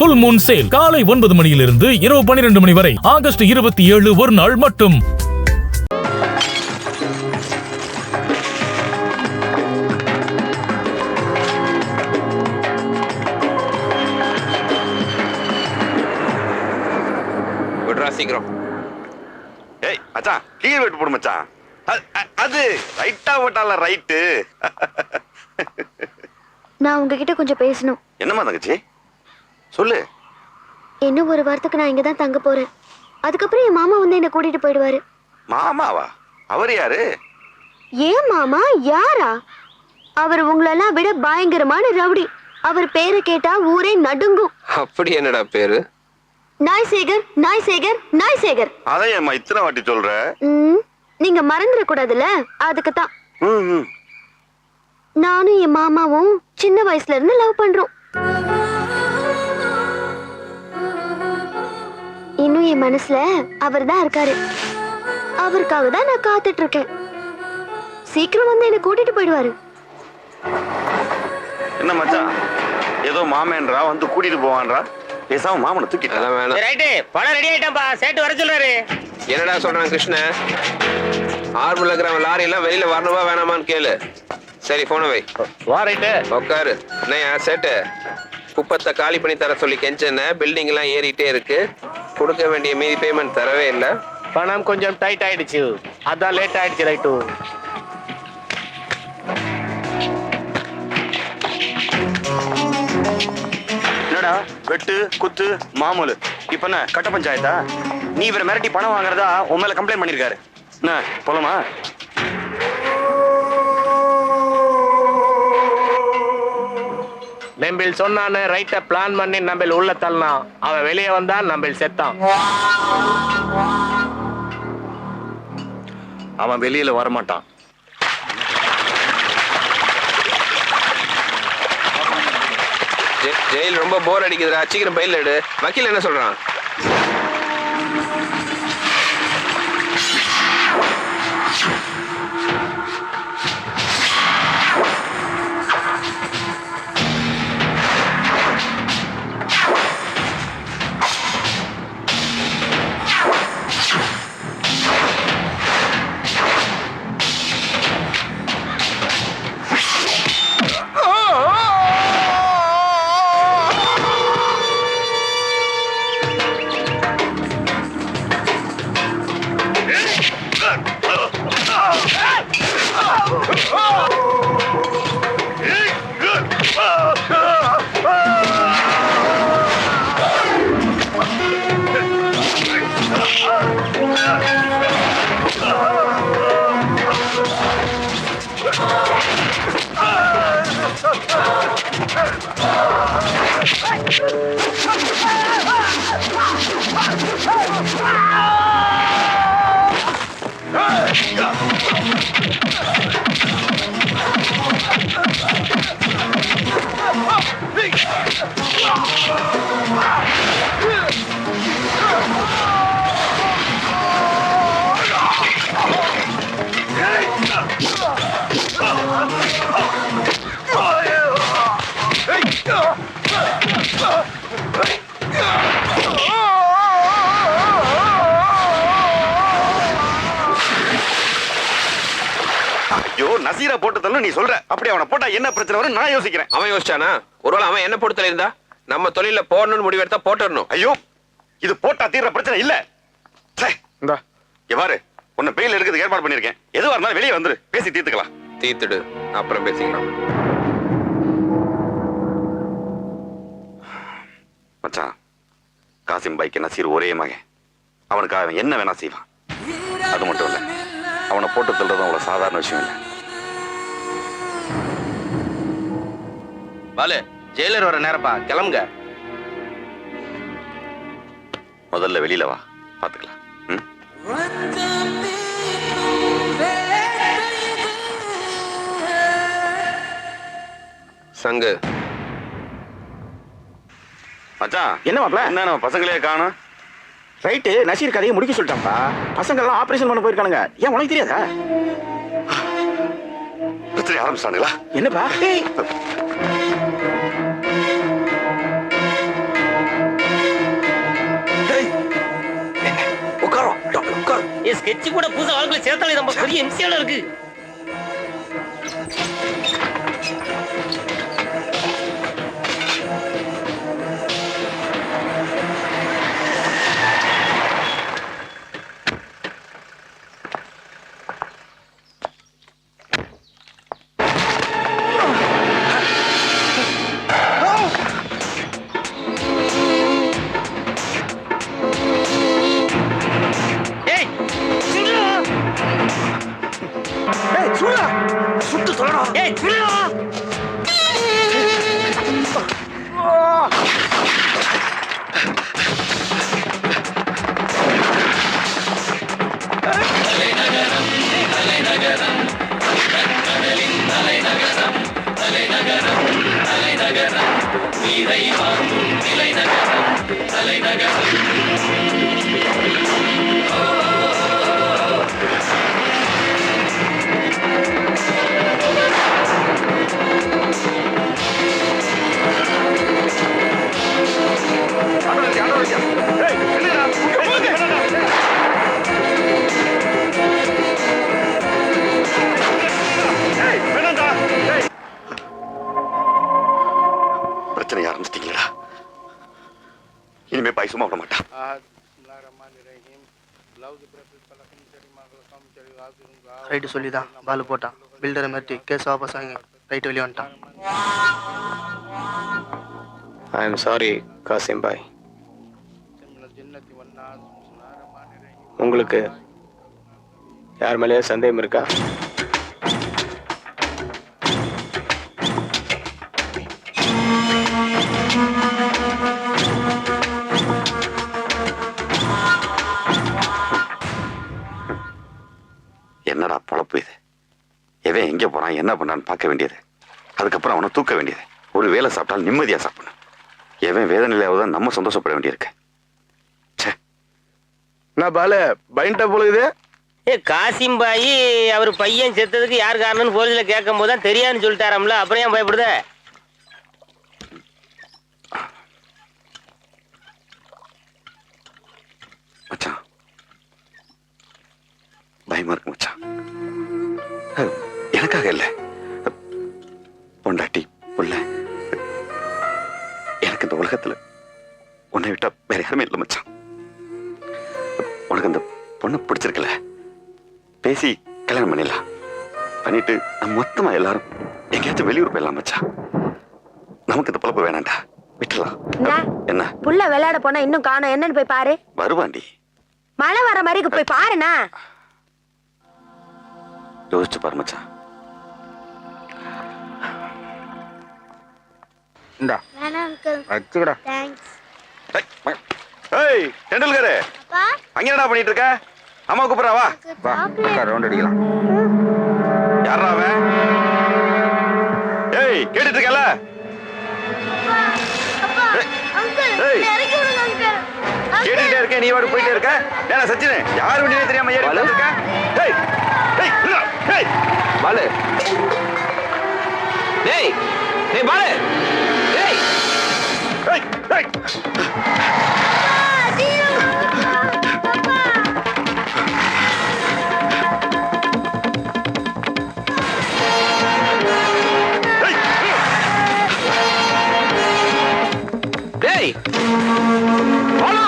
புல் Moon sale காலை 9 மணியிலிருந்து இரவு 12 மணி வரை ஆகஸ்ட் 27 ஒரு நாள் மட்டும். சீக்கிரம். ஏய் மச்சான், கீழ் வெட்டு போடு மச்சான். அது ரைட்டா போட்டால ரைட்டு. நான் உங்ககிட்ட கொஞ்சம் பேசணும். என்னம்மா தங்கச்சி சொல்லு. இன்னும் ஒரு வாரத்துக்கு நான் இங்க தான் தங்க போறேன். அதுக்கப்புறம் என் மாமா வந்து என்ன கூட்டிட்டு போயிடுவாரு. மாமாவா? அவர் யாரு? ஏன் மாமா? யாரா? அவர் உங்களெல்லாம் விட பயங்கரமான ரவுடி. அவர் பேரை கேட்டா ஊரே நடுங்கும். அப்படி என்னடா பேரு? நாய்சேகர், நாய்சேகர், நாய்சேகர். அதை ஏம்மா இத்தனை வாட்டி சொல்ற? நீங்க மறந்துட கூடாதுல்ல, அதுக்கு தான். நானும் என் மாமாவும் சின்ன வயசுல இருந்து லவ் பண்றோம். இன்னும் என் மனசுல அவர் தான் இருக்காரு. அவருக்காக தான் நான் காத்துட்டு இருக்கேன். சீக்கிரம் வந்து என்ன கூட்டிட்டு போயிடுவாரு. என்ன மச்சான், ஏதோ மாமேன்றா வந்து கூட்டிட்டு போவான்றா, பேசாம மாமனை தூக்கிட்டு வேணாம். ரைட்டு, பணம் ரெடி ஆயிட்டாம்பா, சேட்டு வர சொல்றாரு. என்னடா சொல்றான் கிருஷ்ணன்? ஆர்வல இருக்கிற லாரி எல்லாம் வெளியில வரணுமா வேணாமான்னு கேளு. சரி, போன வை. வா. ரைட்டு, உட்காரு. என்னையா சேட்டு, குப்பத்தை காலி பண்ணி தர சொல்லி கெஞ்சன, பில்டிங் எல்லாம் ஏறிட்டே இருக்கு, கொடுக்க வேண்டிய மீதி பேமெண்ட் தரவே இல்லை. பணம் கொஞ்சம் டைட் ஆயிடுச்சு, அதான் லேட் ஆயிடுச்சு. ரைட்டு. என்னடா வெட்டு குத்து மாமூலு, இப்ப என்ன கட்ட பஞ்சாயத்தா? நீ இவரை மிரட்டி பணம் வாங்குறதா உன் மேல கம்ப்ளைண்ட் பண்ணிருக்காரு. என்ன போலாமா? நம்பில் சொன்னானே ரைட்ட பிளான் பண்ணி நம்பில் உள்ள தள்ளனா, அவன் வெளியே வந்தா நம்பில் செத்தான். அவன் வெளியில வரமாட்டான். ஜெயில் ரொம்ப போர் அடிக்குதுடா, சீக்கிரம் பையில எடு. வக்கீல் என்ன சொல்றான்? நசீரா போட்டதெல்லாம் நீ சொல்ற. அப்படி அவனை போட்டா என்ன பிரச்சனை வரும் நான் யோசிக்கிறேன். அவன் யோசிச்சானா? ஒருவேளை அவன் என்ன பொறுத்தல இருந்தா நம்ம தொழில போடணும்னு முடிவெடுத்தா போட்டுறணும். ஐயோ, இது போட்டா தீர்ற பிரச்சனை இல்ல. எவ்வாறு உன்னை பெயில் எடுக்கிறதுக்கு ஏற்பாடு பண்ணிருக்கேன். எதுவா இருந்தாலும் வெளியே வந்துரு, பேசி தீர்த்துக்கலாம். தீர்த்துடு, அப்புறம் பேசிக்கலாம். மச்சான், காசிம் பைக்கு நசீர் ஒரே மகன். அவனுக்கு அவன் என்ன வேணா செய்வான். அது மட்டும் இல்ல, அவனை போட்டு தள்ளுறதும் அவ்வளவு சாதாரண விஷயம் இல்லை. பாலு, ஜெயிலர் வர நேரப்பா, கிளம்புங்க. முதல்ல வெளியில வா, பாத்துக்கலாம். சங்கு மச்சான், என்ன மாப்ள? என்ன நம்ம பசங்களே காணோம்? ரைட்டு, நசீர் கதையை முடிக்க சொல்லிட்டான்ப்பா. பசங்க எல்லாம் ஆபரேஷன் பண்ண போயிருக்கானுங்க. ஏன் உனக்கு தெரியாதா? பிரச்சனை ஆரம்பிச்சானுங்களா? என்னப்பா? கெச்சி கூட புதுசா வாழ்க்கையில சேர்த்தாலே நம்ம பெரிய இம்சையால இருக்கு. சுட்டு சொல்லணும். ஏய் சுடுடா. பிரச்சனை ஆரம்பிச்சிட்டீங்களா? இனிமே பாய் சும்மா விட மாட்டான். ரைட்டு சொல்லி தான் பால் போட்டான். பில்டரை மிரட்டி கேஸ் வாபஸ் வாங்கி ரைட்டு வெளியே வந்துட்டான். ஐ எம் சாரி காசிம் பாய். உங்களுக்கு யார் மேலேயே சந்தேகம் இருக்கா? என்னடா பொழப்பு இது? எவன் எங்கே போறான், என்ன பண்ணான்னு பார்க்க வேண்டியது. அதுக்கப்புறம் அவனை தூக்க வேண்டியது. ஒரு வேலை சாப்பிட்டால் நிம்மதியா சாப்பிடணும். எவன் வேதனையிலாவதான் நம்ம சந்தோஷப்பட வேண்டியிருக்கு. நான் பால பயன்ட்ட போலுது. காசிம் பாய் அவர் பையன் செத்ததுக்கு யார் காரணம்னு போலீஸ்ல கேட்கும் போது தான் தெரியாதுன்னு சொல்லிட்டாராம்ல. அப்புறம் ஏன் பயப்படுத? மச்சான் பயமா இருக்கு மச்சான். எனக்காக இல்ல, பொண்டாட்டி புள்ள, எனக்கு இந்த உலகத்துல உன்னை விட்டா வேற யாருமே இல்லை மச்சான். உனக்கு அந்த பொண்ணை பிடிச்சிருக்கல, பேசி கல்யாணம் பண்ணிடலாம். பண்ணிட்டு நம்ம மொத்தமா எல்லாரும் எங்கேயாச்சும் வெளியூர் போயிடலாம் மச்சான். நமக்கு இந்த பழப்பு வேணாண்டா, விட்டுலாம். என்ன புள்ள விளையாட போனா இன்னும் காணோம், என்னன்னு போய் பாரு. வருவாண்டி, மழை வர மாதிரி போய் பாருண்ணா. யோசிச்சு பாரு மச்சான். இந்தா வேணாம் அங்கிள். வச்சுக்கடா. தேங்க்ஸ். ஏய் டெண்டுல்கர், அப்பா அங்க என்னடா பண்ணிட்டு இருக்க? அம்மா கூப்பிடுறா, வா. வா அக்கா ரவுண்ட் அடிக்கலாம். யாரா அவன்? ஏய் கேட்டுட்டு இருக்கல? அப்பா அங்கிள் ஏய். இறக்கி விடுங்க அங்கிள். கேட்டுட்டே இருக்க, நீ வாடு போயிட்டே இருக்க. ஏன்னா சச்சினே, யார் வண்டியே தெரியாம ஏறி உட்கார்ந்திருக்க? ஏய் ஏய் நில்லு. ஏய் பாலு, டேய் டேய் பாலு, டேய் ஏய் ஏய் டேய் பாலு.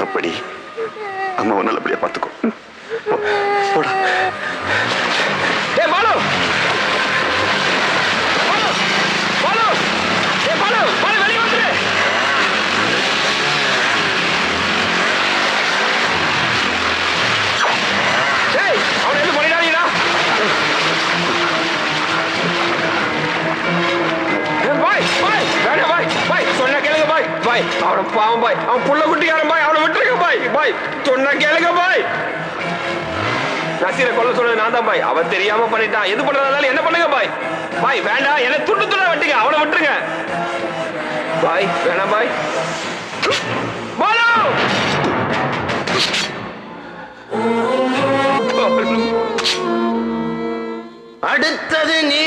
அப்படி அம்மாவை நல்லபடியா பார்த்துக்கோ. போடா. டேய் பாலு, பாலு, பாலு, டேய் பாலு, பாலு வெளிய வந்துரு. டேய் அவனை எதுவும் பண்ணிடாதீங்கடா. பாய் பாய் வேணாம் பாய் பாய் சொன்ன கேளுங்க பாய் பாய் அவனை பாவம் பாய் அவன் புள்ள குட்டிக்காரன் பாய் அவனை விட்டுருங்க பாய் பாய் சொன்ன கேளுங்க பாய். நசீரை கொல்ல சொன்னது நான் தான் பாய், அவன் தெரியாம பண்ணிட்டான். எது பண்றதால என்ன பண்ணுங்க பாய் பாய் வேண்டாம் என்ன துண்டு துண்டா வெட்டுங்க அவனை விட்டுருங்க பாய் வேணாம் பாய். பாலு அடுத்தது நீ